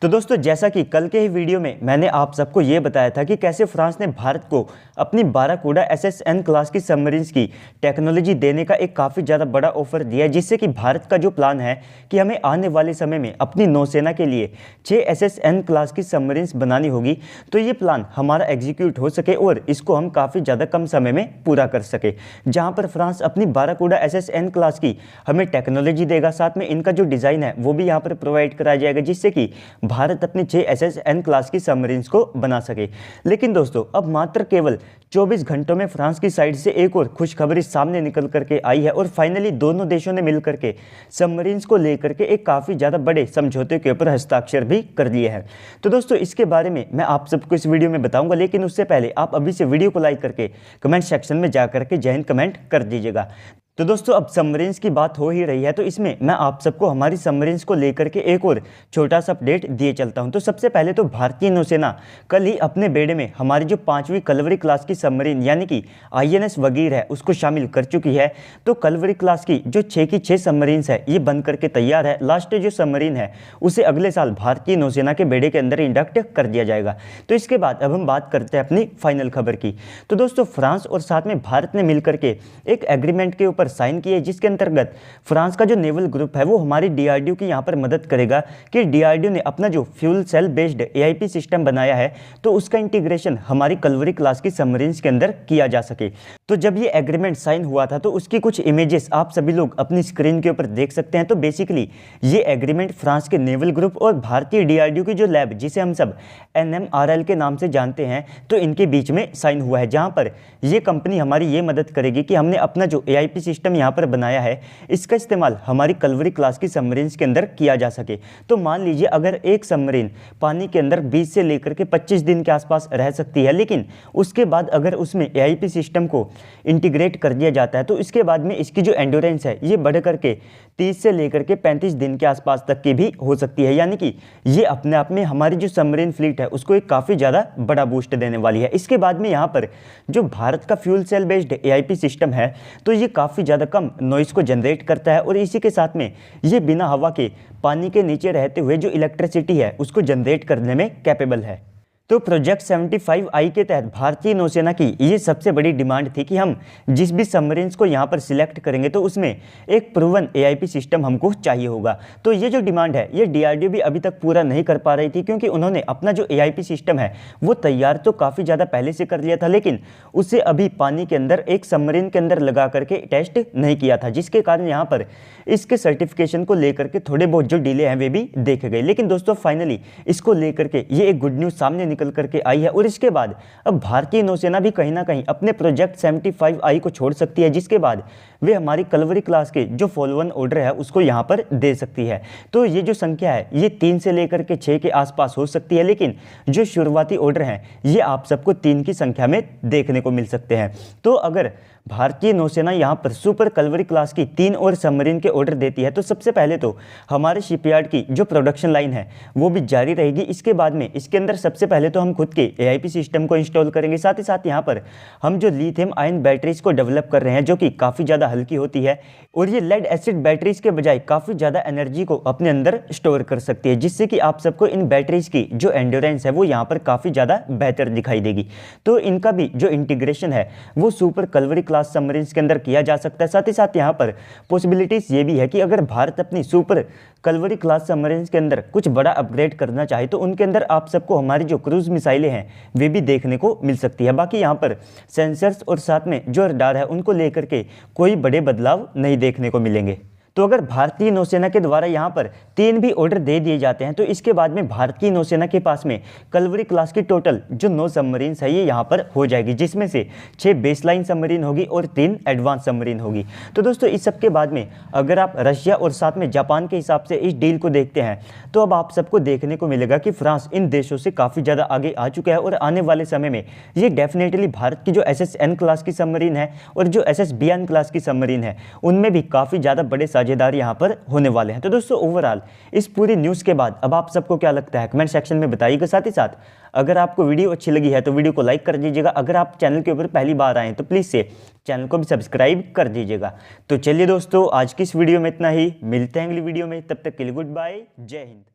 तो दोस्तों जैसा कि कल के ही वीडियो में मैंने आप सबको ये बताया था कि कैसे फ्रांस ने भारत को अपनी बाराकूडा SSN क्लास की सबमरीन्स की टेक्नोलॉजी देने का एक काफ़ी ज़्यादा बड़ा ऑफर दिया है, जिससे कि भारत का जो प्लान है कि हमें आने वाले समय में अपनी नौसेना के लिए 6 SSN क्लास की सबमरीन्स बनानी होगी, तो ये प्लान हमारा एग्जीक्यूट हो सके और इसको हम काफ़ी ज़्यादा कम समय में पूरा कर सके। जहाँ पर फ्रांस अपनी बाराकूडा SSN क्लास की हमें टेक्नोलॉजी देगा, साथ में इनका जो डिज़ाइन है वो भी यहाँ पर प्रोवाइड कराया जाएगा, जिससे कि भारत अपनी 6 SSN क्लास की सबमरीन्स को बना सके। लेकिन दोस्तों अब मात्र केवल 24 घंटों में फ्रांस की साइड से एक और खुशखबरी सामने निकल करके आई है और फाइनली दोनों देशों ने मिलकर के सबमरीन्स को लेकर के एक काफ़ी ज़्यादा बड़े समझौते के ऊपर हस्ताक्षर भी कर लिए हैं। तो दोस्तों इसके बारे में मैं आप सबको इस वीडियो में बताऊंगा, लेकिन उससे पहले आप अभी से वीडियो को लाइक करके कमेंट सेक्शन में जा करके जय हिंद कमेंट कर दीजिएगा। तो दोस्तों अब सबमरीन्स की बात हो ही रही है, तो इसमें मैं आप सबको हमारी सबमरीन्स को लेकर के एक और छोटा सा अपडेट दिए चलता हूं। तो सबसे पहले तो भारतीय नौसेना कल ही अपने बेड़े में हमारी जो 5वीं कलवरी क्लास की सबमरीन यानी कि INS वगीर है उसको शामिल कर चुकी है। तो कलवरी क्लास की जो 6 की 6 सबमरीन्स है ये बन करके तैयार है। लास्ट जो सबमरीन है उसे अगले साल भारतीय नौसेना के बेड़े के अंदर इंडक्ट कर दिया जाएगा। तो इसके बाद अब हम बात करते हैं अपनी फाइनल खबर की। तो दोस्तों फ्रांस और साथ में भारत ने मिलकर के एक एग्रीमेंट के ऊपर साइन किए, जिसके अंतर्गत फ्रांस का जो नेवल ग्रुप है वो हमारी DRDO की यहाँ पर मदद करेगा कि DRDO ने अपना जो fuel cell based AIP system बनाया है तो उसका इंटीग्रेशन हमारी कलवरी क्लास की सबमरीन्स के अंदर किया जा सके। तो जब ये एग्रीमेंट साइन हुआ था तो उसकी कुछ इमेजेस आप सभी लोग अपनी स्क्रीन के ऊपर देख सकते हैं। तो बेसिकली ये एग्रीमेंट फ्रांस के नेवल ग्रुप और भारतीय DRDO की जो लैब जिसे हम सब NMRL के नाम से जानते हैं तो इनके बीच में साइन हुआ है, जहाँ पर ये कंपनी हमारी ये मदद करेगी कि हमने अपना जो AIP सिस्टम यहाँ पर बनाया है इसका इस्तेमाल हमारी कलवरी क्लास की सबमरीन्स के अंदर किया जा सके। तो मान लीजिए अगर एक सबमरीन पानी के अंदर 20 से लेकर के 25 दिन के आसपास रह सकती है, लेकिन उसके बाद अगर उसमें AIP सिस्टम को इंटीग्रेट कर दिया जाता है तो इसके बाद में इसकी जो एंड्योरेंस है ये बढ़ करके 30 से लेकर के 35 दिन के आसपास तक की भी हो सकती है। यानी कि ये अपने आप में हमारी जो सबमरीन फ्लीट है उसको एक काफ़ी ज़्यादा बड़ा बूस्ट देने वाली है। इसके बाद में यहाँ पर जो भारत का fuel cell based AIP system है तो ये काफ़ी ज़्यादा कम नॉइज़ को जनरेट करता है और इसी के साथ में ये बिना हवा के पानी के नीचे रहते हुए जो इलेक्ट्रिसिटी है उसको जनरेट करने में कैपेबल है। तो प्रोजेक्ट 75I के तहत भारतीय नौसेना की ये सबसे बड़ी डिमांड थी कि हम जिस भी सबमरीन्स को यहाँ पर सिलेक्ट करेंगे तो उसमें एक प्रूवन AIP सिस्टम हमको चाहिए होगा। तो ये जो डिमांड है ये DRDO भी अभी तक पूरा नहीं कर पा रही थी, क्योंकि उन्होंने अपना जो AIP सिस्टम है वो तैयार तो काफ़ी ज़्यादा पहले से कर लिया था, लेकिन उसे अभी पानी के अंदर एक सबमरीन के अंदर लगा करके टेस्ट नहीं किया था, जिसके कारण यहाँ पर इसके सर्टिफिकेशन को लेकर के थोड़े बहुत जो डिले हैं वे भी देखे गए। लेकिन दोस्तों फाइनली इसको लेकर के ये एक गुड न्यूज़ सामने निकल करके आई है और इसके बाद अब भारतीय नौसेना भी कहीं ना कहीं अपने प्रोजेक्ट 75I को छोड़ सकती है, जिसके बाद वे हमारी कलवरी क्लास के जो फॉलो ऑन ऑर्डर है उसको यहाँ पर दे सकती है। तो ये जो संख्या है ये 3 से लेकर के 6 के आसपास हो सकती है, लेकिन जो शुरुआती ऑर्डर हैं ये आप सबको 3 की संख्या में देखने को मिल सकते हैं। तो अगर भारतीय नौसेना यहाँ पर सुपर कलवरी क्लास की 3 और सबमरीन के ऑर्डर देती है तो सबसे पहले तो हमारे शिपयार्ड की जो प्रोडक्शन लाइन है वो भी जारी रहेगी। इसके बाद में इसके अंदर सबसे पहले तो हम खुद के AIP सिस्टम को इंस्टॉल करेंगे, साथ ही साथ यहाँ पर हम जो लिथियम आयन बैटरीज को डेवलप कर रहे हैं जो कि काफ़ी ज़्यादा हल्की होती है और ये लेड एसिड बैटरीज के बजाय काफ़ी ज़्यादा एनर्जी को अपने अंदर स्टोर कर सकती है, जिससे कि आप सबको इन बैटरीज की जो एंड्योरेंस है वो यहाँ पर काफ़ी ज़्यादा बेहतर दिखाई देगी। तो इनका भी जो इंटीग्रेशन है वो सुपर कलवरी क्लास सबमरीन्स के अंदर किया जा सकता है। साथ ही साथ यहाँ पर पॉसिबिलिटीज़ ये भी है कि अगर भारत अपनी सुपर कलवरी क्लास सबमरीन्स के अंदर कुछ बड़ा अपग्रेड करना चाहे तो उनके अंदर आप सबको हमारी जो क्रूज मिसाइलें हैं वे भी देखने को मिल सकती है। बाकी यहाँ पर सेंसर्स और साथ में जो रडार है उनको लेकर के कोई बड़े बदलाव नहीं देखने को मिलेंगे। तो अगर भारतीय नौसेना के द्वारा यहाँ पर 3 भी ऑर्डर दे दिए जाते हैं तो इसके बाद में भारतीय नौसेना के पास में कलवरी क्लास की टोटल जो 9 सबमरीन्स है ये यहाँ पर हो जाएगी, जिसमें से 6 बेसलाइन सबमरीन होगी और 3 एडवांस सबमरीन होगी। तो दोस्तों इस सब के बाद में अगर आप रशिया और साथ में जापान के हिसाब से इस डील को देखते हैं तो अब आप सबको देखने को मिलेगा कि फ्रांस इन देशों से काफ़ी ज़्यादा आगे आ चुका है और आने वाले समय में ये डेफिनेटली भारत की जो SSN क्लास की सबमरीन है और जो SSBN क्लास की सबमरीन है उनमें भी काफ़ी ज़्यादा बड़े साझेदार यहाँ पर होने वाले हैं। तो दोस्तों ओवरऑल इस पूरी न्यूज़ के बाद अब आप सबको क्या लगता है कमेंट सेक्शन में बताइएगा। साथ ही साथ अगर आपको वीडियो अच्छी लगी है तो वीडियो को लाइक कर दीजिएगा। अगर आप चैनल के ऊपर पहली बार आए तो प्लीज़ से चैनल को भी सब्सक्राइब कर दीजिएगा। तो चलिए दोस्तों आज की इस वीडियो में इतना ही, मिलते हैं अगली वीडियो में, तब तक के लिए गुड बाय, जय हिंद।